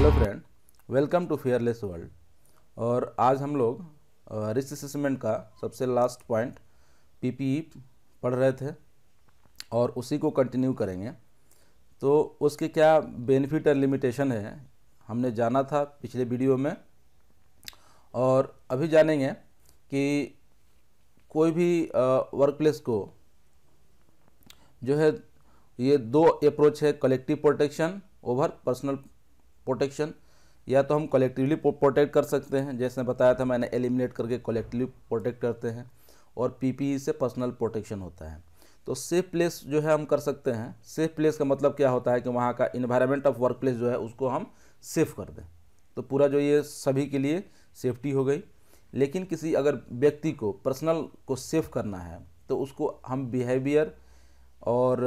Hello friend, welcome to fearless world. और आज हम लोग रिस्क असेसमेंट का सबसे लास्ट पॉइंट पीपीई पढ़ रहे थे और उसी को कंटिन्यू करेंगे। तो उसके क्या बेनिफिट और लिमिटेशन है हमने जाना था पिछले वीडियो में, और अभी जानेंगे कि कोई भी वर्क प्लेस को जो है ये दो अप्रोच है, collective protection over personal protection. या तो हम कलेक्टिवली प्रोटेक्ट कर सकते हैं, जैसे बताया था मैंने, एलिमिनेट करके कलेक्टिवली प्रोटेक्ट करते हैं, और पीपीई से पर्सनल प्रोटेक्शन होता है। तो सेफ प्लेस जो है हम कर सकते हैं। सेफ प्लेस का मतलब क्या होता है कि वहाँ का इन्वायरमेंट ऑफ वर्क प्लेस जो है उसको हम सेफ कर दें। तो पूरा जो ये सभी के लिए सेफ्टी हो गई। लेकिन किसी अगर व्यक्ति को पर्सनल को सेफ करना है तो उसको हम बिहेवियर और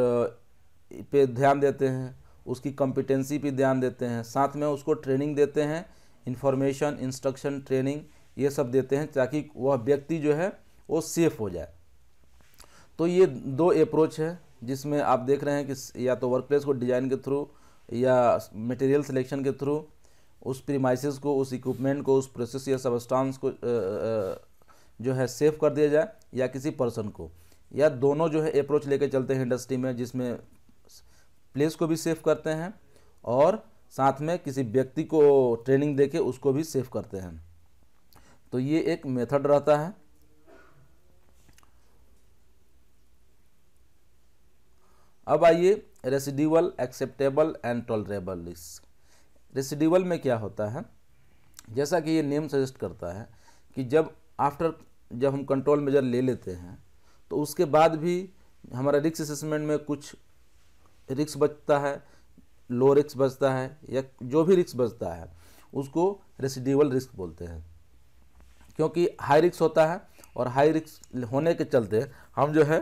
पे ध्यान देते हैं, उसकी कॉम्पिटेंसी पे ध्यान देते हैं, साथ में उसको ट्रेनिंग देते हैं, इंफॉर्मेशन, इंस्ट्रक्शन, ट्रेनिंग ये सब देते हैं ताकि वह व्यक्ति जो है वो सेफ हो जाए। तो ये दो अप्रोच है जिसमें आप देख रहे हैं कि या तो वर्क प्लेस को डिज़ाइन के थ्रू या मटेरियल सिलेक्शन के थ्रू उस प्रीमाइसेस को, उस इक्विपमेंट को, उस प्रोसेस या सबस्टांस को जो है सेफ कर दिया जाए, या किसी पर्सन को, या दोनों जो है अप्रोच लेके चलते हैं इंडस्ट्री में, जिसमें प्लेस को भी सेफ करते हैं और साथ में किसी व्यक्ति को ट्रेनिंग देके उसको भी सेफ करते हैं। तो ये एक मेथड रहता है। अब आइए residual, acceptable and tolerable risk. Residual में क्या होता है, जैसा कि ये नेम सजेस्ट करता है कि जब हम कंट्रोल मेजर ले लेते हैं तो उसके बाद भी हमारा रिस्क असेसमेंट में कुछ रिस्क बचता है, लो रिस्क बचता है, या जो भी रिस्क बचता है उसको रेसिड्यूअल रिस्क बोलते हैं। क्योंकि हाई रिस्क होता है और हाई रिस्क होने के चलते हम जो है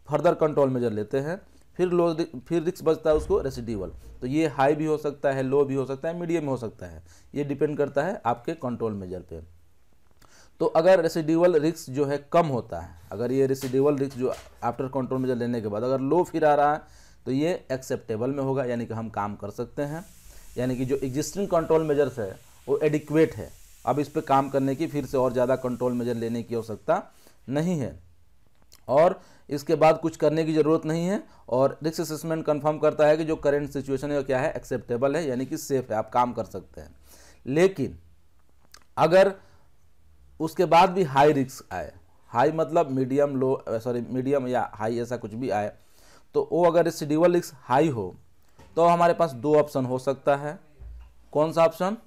फर्दर कंट्रोल मेजर लेते हैं, फिर रिस्क बचता है उसको रेसिड्यूअल। तो ये हाई भी हो सकता है, लो भी हो सकता है, मीडियम हो सकता है, ये डिपेंड करता है आपके कंट्रोल मेजर पे। तो अगर रेसिड्यूअल रिस्क जो है कम होता है, अगर ये रेसिड्यूअल रिस्क जो आफ्टर कंट्रोल मेजर लेने के बाद अगर लो फिर आ रहा है तो ये एक्सेप्टेबल में होगा, यानी कि हम काम कर सकते हैं, यानी कि जो एग्जिस्टिंग कंट्रोल मेजर्स है वो एडिक्वेट है, अब इस पे काम करने की फिर से और ज़्यादा कंट्रोल मेजर लेने की आवश्यकता नहीं है और इसके बाद कुछ करने की ज़रूरत नहीं है। और रिस्क असेसमेंट कंफर्म करता है कि जो करेंट सिचुएशन है क्या है, एक्सेप्टेबल है, यानी कि सेफ है, आप काम कर सकते हैं। लेकिन अगर उसके बाद भी हाई रिस्क आए, हाई मतलब मीडियम या हाई ऐसा कुछ भी आए, तो वो अगर रेसिड्यूअल रिस्क हाई हो तो हमारे पास दो ऑप्शन हो सकता है। कौन सा ऑप्शन?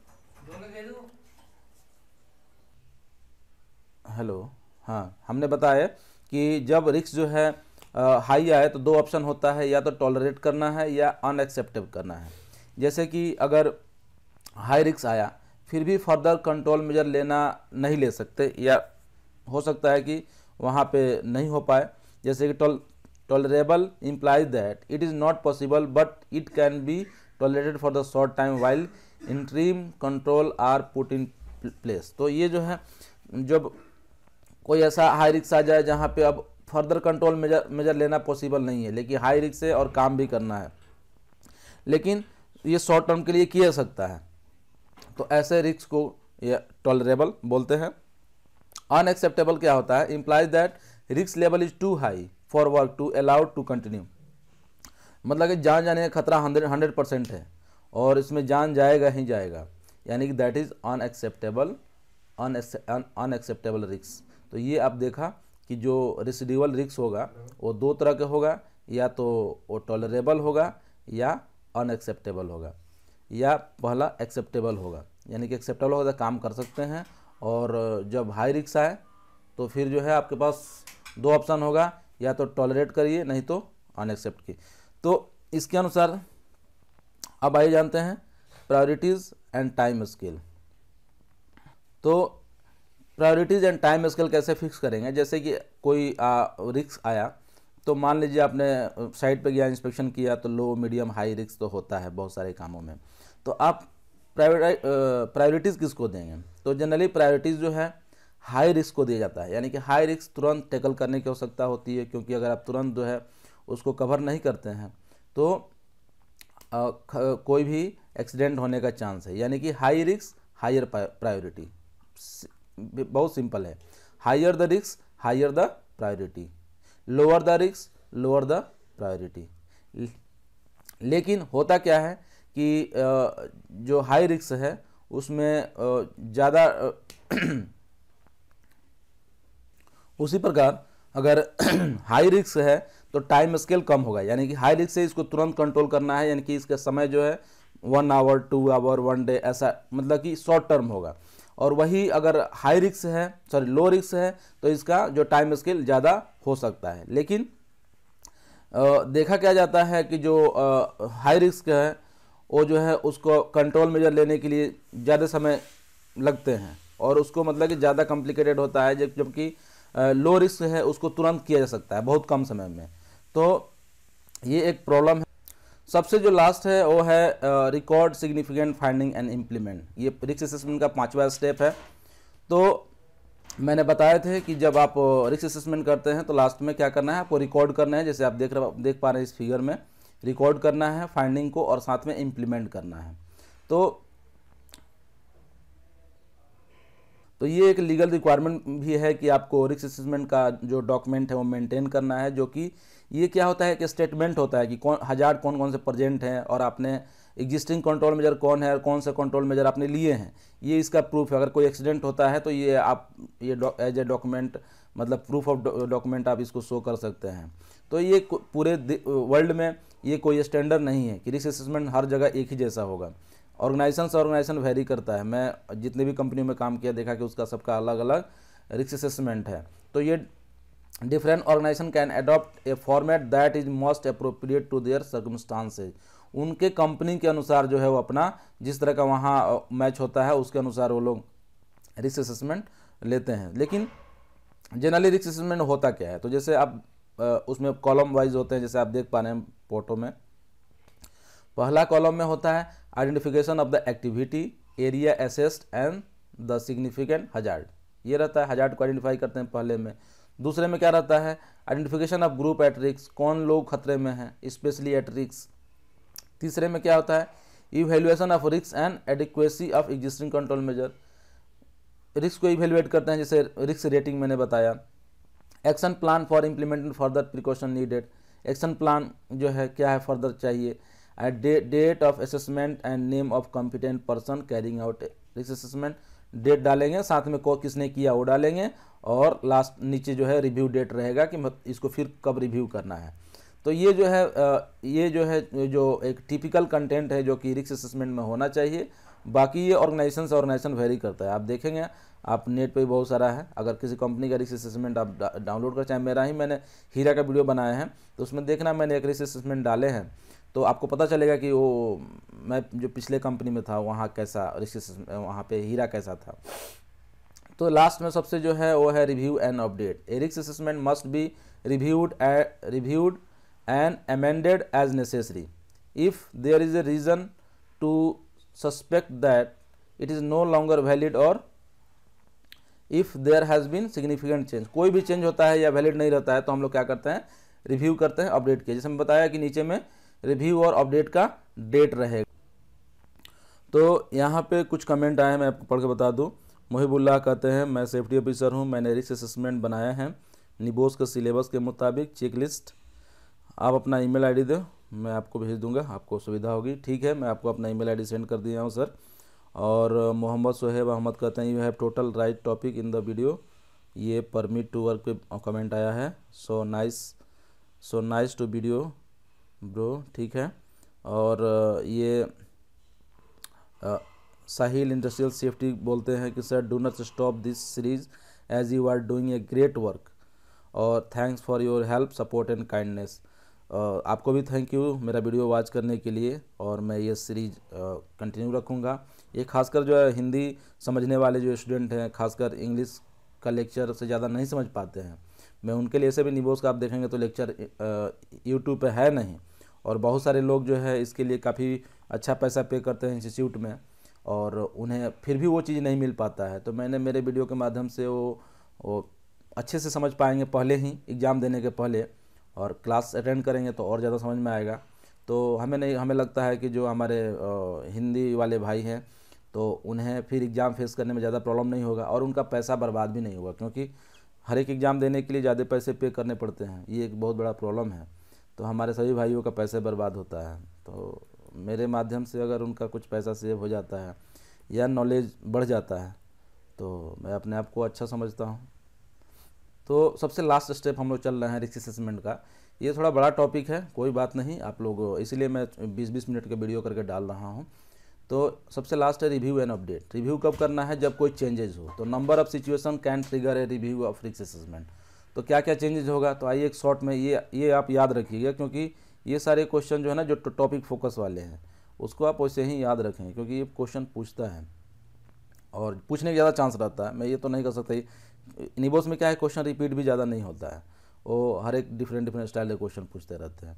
हेलो, हाँ, हमने बताया कि जब रिस्क जो है हाई आए तो दो ऑप्शन होता है, या तो टॉलरेट करना है या अनएक्सेप्टेबल करना है। जैसे कि अगर हाई रिस्क आया फिर भी फर्दर कंट्रोल मेजर लेना नहीं ले सकते, या हो सकता है कि वहाँ पे नहीं हो पाए। जैसे कि tolerable implies that it is not possible but it can be tolerated for the short time while interim control are put in place। तो ये जो है, जब कोई ऐसा हाई रिस्क आ जाए जहाँ पे अब फर्दर कंट्रोल मेजर लेना पॉसिबल नहीं है, लेकिन हाई रिस्क है और काम भी करना है, लेकिन ये शॉर्ट टर्म के लिए किया जा सकता है, तो ऐसे रिस्क को ये टॉलरेबल बोलते हैं। अनएक्सेप्टेबल क्या होता है, implies that risk level is too high for work to allow to continue। मतलब कि जान जाने का खतरा 100% है और इसमें जान जाएगा ही जाएगा, यानी कि दैट इज अनएक्सेप्टेबल रिस्क। तो ये आप देखा कि जो रेसिड्यूअल रिस्क होगा वो दो तरह का होगा, या तो वो टॉलरेबल होगा या अनएक्सेप्टेबल होगा, या पहला एक्सेप्टेबल होगा, यानी कि एक्सेप्टेबल होगा तो काम कर सकते हैं, और जब हाई रिस्क आए तो फिर जो है आपके पास दो ऑप्शन होगा, या तो टॉलरेट करिए नहीं तो अनएक्सेप्ट की। तो इसके अनुसार अब आइए जानते हैं प्रायोरिटीज़ एंड टाइम स्केल। तो प्रायोरिटीज़ एंड टाइम स्केल कैसे फिक्स करेंगे, जैसे कि कोई रिस्क आया तो मान लीजिए आपने साइट पे गया, इंस्पेक्शन किया, तो लो, मीडियम, हाई रिस्क तो होता है बहुत सारे कामों में। तो आप प्रायोरिटीज़ किसको देंगे, तो जनरली प्रायोरिटीज़ जो है हाई रिस्क को दिया जाता है, यानी कि हाई रिस्क तुरंत टैकल करने की आवश्यकता होती है, क्योंकि अगर आप तुरंत जो है उसको कवर नहीं करते हैं तो कोई भी एक्सीडेंट होने का चांस है, यानी कि हाई रिस्क हायर प्रायोरिटी। बहुत सिंपल है, higher the risk higher the priority, lower the risk lower the priority. लेकिन होता क्या है कि जो हाई रिस्क है उसमें ज़्यादा उसी प्रकार अगर हाई रिस्क है तो टाइम स्केल कम होगा, यानी कि हाई रिस्क से इसको तुरंत कंट्रोल करना है, यानी कि इसका समय जो है 1 आवर 2 आवर 1 डे ऐसा, मतलब कि शॉर्ट टर्म होगा। और वही अगर हाई रिस्क है, सॉरी लो रिस्क है, तो इसका जो टाइम स्केल ज़्यादा हो सकता है। लेकिन देखा क्या जाता है कि जो हाई रिस्क है वो जो है उसको कंट्रोल मेजर लेने के लिए ज़्यादा समय लगते हैं और उसको मतलब कि ज़्यादा कॉम्प्लिकेटेड होता है, जबकि लो रिस्क है उसको तुरंत किया जा सकता है बहुत कम समय में। तो ये एक प्रॉब्लम है। सबसे जो लास्ट है वो है record significant finding and implement. ये रिस्क असेसमेंट का 5वां स्टेप है। तो मैंने बताया थे कि जब आप रिस्क असेसमेंट करते हैं तो लास्ट में क्या करना है, आपको रिकॉर्ड करना है, जैसे आप देख पा रहे हैं इस फिगर में, रिकॉर्ड करना है फाइंडिंग को और साथ में इम्प्लीमेंट करना है। तो ये एक लीगल रिक्वायरमेंट भी है कि आपको रिस्क असेसमेंट का जो डॉक्यूमेंट है वो मेंटेन करना है, जो कि ये क्या होता है कि स्टेटमेंट होता है कि कौन कौन से प्रेजेंट हैं और आपने एग्जिस्टिंग कंट्रोल मेजर कौन है और कौन से कंट्रोल मेजर आपने लिए हैं, ये इसका प्रूफ है। अगर कोई एक्सीडेंट होता है तो ये आप ये एज ए डॉक्यूमेंट, मतलब प्रूफ ऑफ डॉक्यूमेंट आप इसको शो कर सकते हैं। तो ये पूरे वर्ल्ड में ये कोई स्टैंडर्ड नहीं है कि रिस्क असेसमेंट हर जगह एक ही जैसा होगा। ऑर्गेनाइजेशन से ऑर्गेनाइजेशन वेरी करता है। मैं जितने भी कंपनियों में काम किया देखा कि उसका सबका अलग अलग रिस्क असेसमेंट है। तो ये different organization can adopt a format that is most appropriate to their circumstances. उनके कंपनी के अनुसार जो है वो अपना जिस तरह का वहाँ मैच होता है उसके अनुसार वो लोग रिस्क असेसमेंट लेते हैं। लेकिन जनरली रिस्क असेसमेंट होता क्या है, तो जैसे आप उसमें कॉलम वाइज होते हैं, जैसे आप देख पा रहे हैं फोटो में। पहला कॉलम में होता है identification of the activity area assessed and the significant hazard, ये रहता है, हजार्ड को आइडेंटिफाई करते हैं पहले में। दूसरे में क्या रहता है, identification of group at risk, कौन लोग खतरे में हैं स्पेशली एट रिस्क। तीसरे में क्या होता है, evaluation of risk and adequacy of existing control measure, risk को इवैल्यूएट करते हैं, जैसे रिस्क रेटिंग मैंने बताया। Action plan for implementing further precaution needed, action plan जो है क्या है फर्दर चाहिए। Date of assessment and name of competent person carrying out risk assessment, date डालेंगे, साथ में को किसने किया वो डालेंगे, और लास्ट नीचे जो है रिव्यू डेट रहेगा कि इसको फिर कब रिव्यू करना है। तो ये जो है जो एक टिपिकल कंटेंट है जो कि रिस्क असेसमेंट में होना चाहिए। बाकी ये ऑर्गेनाइजेशन से ऑर्गेनाइजेशन वेरी करता है। आप देखेंगे आप नेट पे भी बहुत सारा है, अगर किसी कंपनी का रिस्क असेसमेंट आप डाउनलोड कर, चाहे मेरा ही मैंने हीरा का वीडियो बनाया है तो उसमें देखना मैंने एक रिस्क असेसमेंट डाले हैं, तो आपको पता चलेगा कि वो मैं जो पिछले कंपनी में था वहाँ कैसा रिस्क, वहाँ पे हीरा कैसा था। तो लास्ट में सबसे जो है वो है review and update. A risk assessment must be reviewed and amended as necessary if there is a reason to suspect that it is no longer valid और if there has been significant change. कोई भी change होता है या valid नहीं रहता है तो हम लोग क्या करते हैं, रिव्यू करते हैं, अपडेट किए। जैसे मैं बताया कि नीचे में रिव्यू और अपडेट का डेट रहेगा। तो यहाँ पे कुछ कमेंट आए हैं, मैं आपको पढ़ के बता दूँ। मोहिबुल्लाह कहते हैं मैं सेफ्टी ऑफिसर हूँ, मैंने रिस्क असेसमेंट बनाया है निबोस के सिलेबस के मुताबिक, चेक लिस्ट। आप अपना ईमेल आईडी दो, मैं आपको भेज दूंगा, आपको सुविधा होगी। ठीक है, मैं आपको अपना ईमेल आईडी सेंड कर दिया हूँ सर। और मोहम्मद सोहेब अहमद कहते हैं you have total right topic in the video, ये परमिट टू वर्क पे कमेंट आया है। So nice to video bro, ठीक है। और ये साहिल इंडस्ट्रियल सेफ्टी बोलते हैं कि sir do not stop this series as you are doing a great work और thanks for your help support and kindness. आपको भी थैंक यू मेरा वीडियो वॉच करने के लिए, और मैं ये सीरीज कंटिन्यू रखूँगा। ये खासकर जो है हिंदी समझने वाले जो स्टूडेंट हैं, खासकर इंग्लिश का लेक्चर से ज़्यादा नहीं समझ पाते हैं, मैं उनके लिए से भी निबोस का आप देखेंगे तो लेक्चर यूट्यूब पे है नहीं, और बहुत सारे लोग जो है इसके लिए काफ़ी अच्छा पैसा पे करते हैं इंस्टीट्यूट में, और उन्हें फिर भी वो चीज़ नहीं मिल पाता है। तो मैंने मेरे वीडियो के माध्यम से वो अच्छे से समझ पाएंगे पहले ही एग्ज़ाम देने के पहले, और क्लास अटेंड करेंगे तो और ज़्यादा समझ में आएगा। तो तो हमें लगता है कि जो हमारे हिंदी वाले भाई हैं तो उन्हें फिर एग्ज़ाम फेस करने में ज़्यादा प्रॉब्लम नहीं होगा और उनका पैसा बर्बाद भी नहीं होगा, क्योंकि हर एक एग्ज़ाम देने के लिए ज़्यादा पैसे पे करने पड़ते हैं। ये एक बहुत बड़ा प्रॉब्लम है। तो हमारे सभी भाइयों का पैसे बर्बाद होता है। तो मेरे माध्यम से अगर उनका कुछ पैसा सेव हो जाता है या नॉलेज बढ़ जाता है तो मैं अपने आप को अच्छा समझता हूँ। तो सबसे लास्ट स्टेप हम लोग चल रहे हैं रिस्क असेसमेंट का। ये थोड़ा बड़ा टॉपिक है, कोई बात नहीं, आप लोग, इसीलिए मैं 20-20 मिनट के वीडियो करके डाल रहा हूँ। तो सबसे लास्ट है रिव्यू एंड अपडेट। रिव्यू कब करना है? जब कोई चेंजेस हो। तो number of situation can trigger a review of risk assessment. तो क्या क्या चेंजेस होगा, तो आइए एक शॉर्ट में ये आप याद रखिएगा, क्योंकि ये सारे क्वेश्चन जो है ना, जो टॉपिक फोकस वाले हैं उसको आप वैसे ही याद रखें, क्योंकि ये क्वेश्चन पूछता है और पूछने का ज़्यादा चांस रहता है। मैं ये तो नहीं कर सकता, निबोस में क्या है, क्वेश्चन रिपीट भी ज़्यादा नहीं होता है, वो हर एक डिफरेंट स्टाइल के क्वेश्चन पूछते रहते हैं।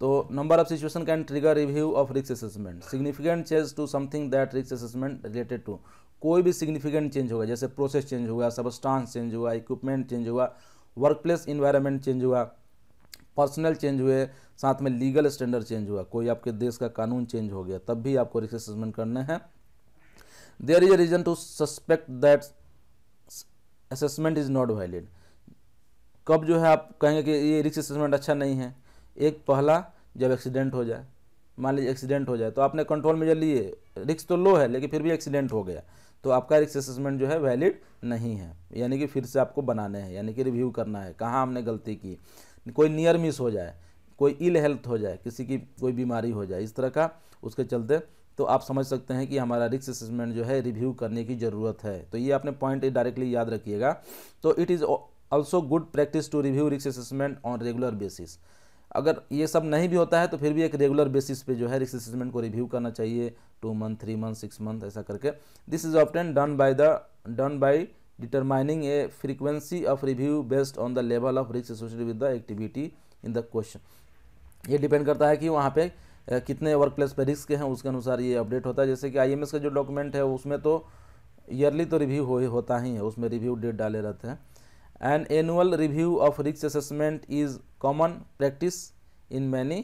तो number of situation can trigger review of risk assessment. Significant change to something that risk assessment related to. कोई भी सिग्निफिकेंट चेंज होगा, जैसे प्रोसेस चेंज हुआ, सबस्टांस चेंज हुआ, इक्विपमेंट चेंज हुआ, वर्क प्लेस इन्वायरमेंट चेंज हुआ, पर्सनल चेंज हुए, साथ में लीगल स्टैंडर्ड चेंज हुआ, कोई आपके देश का कानून चेंज हो गया, तब भी आपको रिस्क असेसमेंट करने हैं। There is a reason to suspect that assessment is not valid. कब जो है आप कहेंगे कि ये रिस्क असेसमेंट अच्छा नहीं है? एक पहला, जब एक्सीडेंट हो जाए। मान लीजिए एक्सीडेंट हो जाए तो आपने कंट्रोल मेजर लिए, रिस्क तो लो है लेकिन फिर भी एक्सीडेंट हो गया, तो आपका रिस्क असेसमेंट जो है वैलिड नहीं है, यानी कि फिर से आपको बनाने हैं, यानी कि रिव्यू करना है कहाँ हमने गलती की। कोई नियर मिस हो जाए, कोई इल हेल्थ हो जाए, किसी की कोई बीमारी हो जाए, इस तरह का, उसके चलते तो आप समझ सकते हैं कि हमारा रिस्क असेसमेंट जो है रिव्यू करने की ज़रूरत है। तो ये आपने पॉइंट डायरेक्टली याद रखिएगा। तो it is also good practice to review risk assessment on regular basis. अगर ये सब नहीं भी होता है तो फिर भी एक रेगुलर बेसिस पे जो है रिस्क असेसमेंट को रिव्यू करना चाहिए, 2 मंथ, 3 मंथ, 6 मंथ ऐसा करके। This is often done by determining A frequency of review based on the level of risk associated with the activity in the question. ये depend करता है कि वहाँ पे कितने वर्क प्लेस पे रिस्क हैं, उसके अनुसार ये अपडेट होता है। जैसे कि IMS का जो डॉक्यूमेंट है उसमें तो ईयरली तो रिव्यू होता ही है, उसमें रिव्यू डेट डाले रहते हैं। An annual review of risk assessment is common practice in many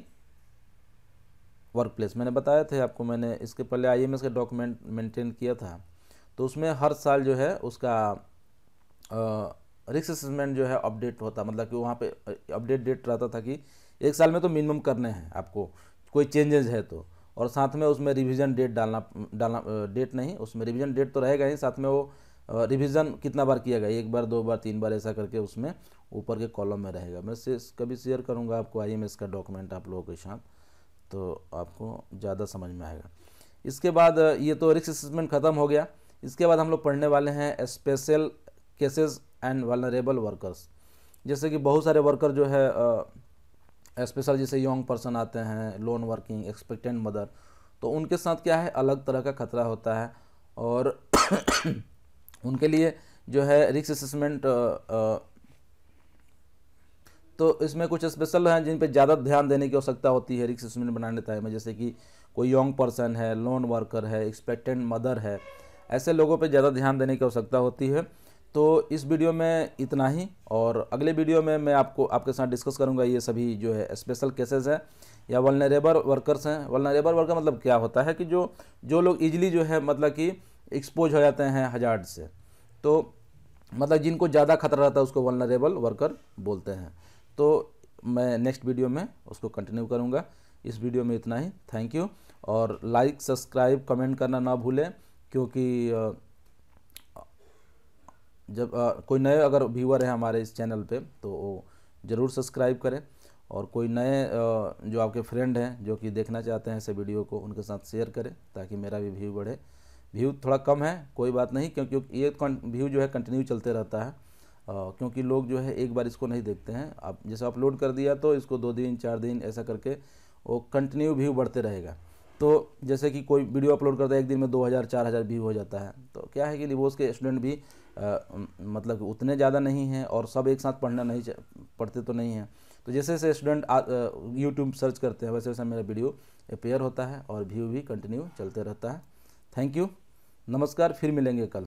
workplace। मैंने बताया थे आपको, मैंने इसके पहले IMS का डॉक्यूमेंट मेंटेन किया था, तो उसमें हर साल जो है उसका रिस्क असेसमेंट जो है अपडेट होता, मतलब कि वहाँ पे अपडेट डेट रहता था कि एक साल में तो मिनिमम करने हैं आपको, कोई चेंजेस है तो, और साथ में उसमें रिवीजन डेट डालना डेट नहीं, उसमें रिवीजन डेट तो रहेगा ही, साथ में वो रिवीजन कितना बार किया गया, 1 बार, 2 बार, 3 बार, ऐसा करके उसमें ऊपर के कॉलम में रहेगा। मैं कभी शेयर करूंगा आपको IMS का डॉक्यूमेंट आप लोगों के साथ, तो आपको ज़्यादा समझ में आएगा। इसके बाद ये तो रिस्क असेसमेंट ख़त्म हो गया। इसके बाद हम लोग पढ़ने वाले हैं special cases and vulnerable workers. जैसे कि बहुत सारे वर्कर जो है स्पेशल, जैसे यंग पर्सन आते हैं, लोन वर्किंग, एक्सपेक्टेंट मदर, तो उनके साथ क्या है, अलग तरह का खतरा होता है और उनके लिए जो है रिस्क असेसमेंट, तो इसमें कुछ स्पेशल हैं जिन पे ज़्यादा ध्यान देने की आवश्यकता होती है रिस्क असेसमेंट बनाने टाइम में। जैसे कि कोई यंग पर्सन है, लोन वर्कर है, एक्सपेक्टेंट मदर है, ऐसे लोगों पे ज़्यादा ध्यान देने की आवश्यकता होती है। तो इस वीडियो में इतना ही, और अगले वीडियो में मैं आपके साथ डिस्कस करूंगा ये सभी जो है स्पेशल केसेस हैं या वल्नरेबल वर्कर्स हैं। वल्नरेबल वर्कर मतलब क्या होता है कि जो लोग इजीली जो है मतलब कि एक्सपोज हो जाते हैं हजार्ड से, तो मतलब जिनको ज़्यादा खतरा रहता है उसको वल्नरेबल वर्कर बोलते हैं। तो मैं नेक्स्ट वीडियो में उसको कंटिन्यू करूँगा। इस वीडियो में इतना ही, थैंक यू। और लाइक, सब्सक्राइब, कमेंट करना ना भूलें, क्योंकि जब कोई नए अगर व्यूअर हैं हमारे इस चैनल पे तो वो ज़रूर सब्सक्राइब करें, और कोई नए जो आपके फ्रेंड हैं जो कि देखना चाहते हैं ऐसे वीडियो को, उनके साथ शेयर करें ताकि मेरा भी व्यू बढ़े। व्यू थोड़ा कम है, कोई बात नहीं, क्योंकि ये व्यू जो है कंटिन्यू चलते रहता है, क्योंकि लोग जो है एक बार इसको नहीं देखते हैं। आप जैसे अपलोड कर दिया तो इसको 2 दिन 4 दिन ऐसा करके वो कंटिन्यू व्यू बढ़ते रहेगा। तो जैसे कि कोई वीडियो अपलोड करता है, एक दिन में 2000-4000 व्यू हो जाता है, तो क्या है कि निबोस के स्टूडेंट भी मतलब उतने ज़्यादा नहीं हैं और सब एक साथ पढ़ते तो नहीं हैं। तो जैसे जैसे स्टूडेंट यूट्यूब सर्च करते हैं वैसे वैसे मेरा वीडियो अपीयर होता है और व्यू भी कंटिन्यू चलते रहता है। थैंक यू, नमस्कार, फिर मिलेंगे कल।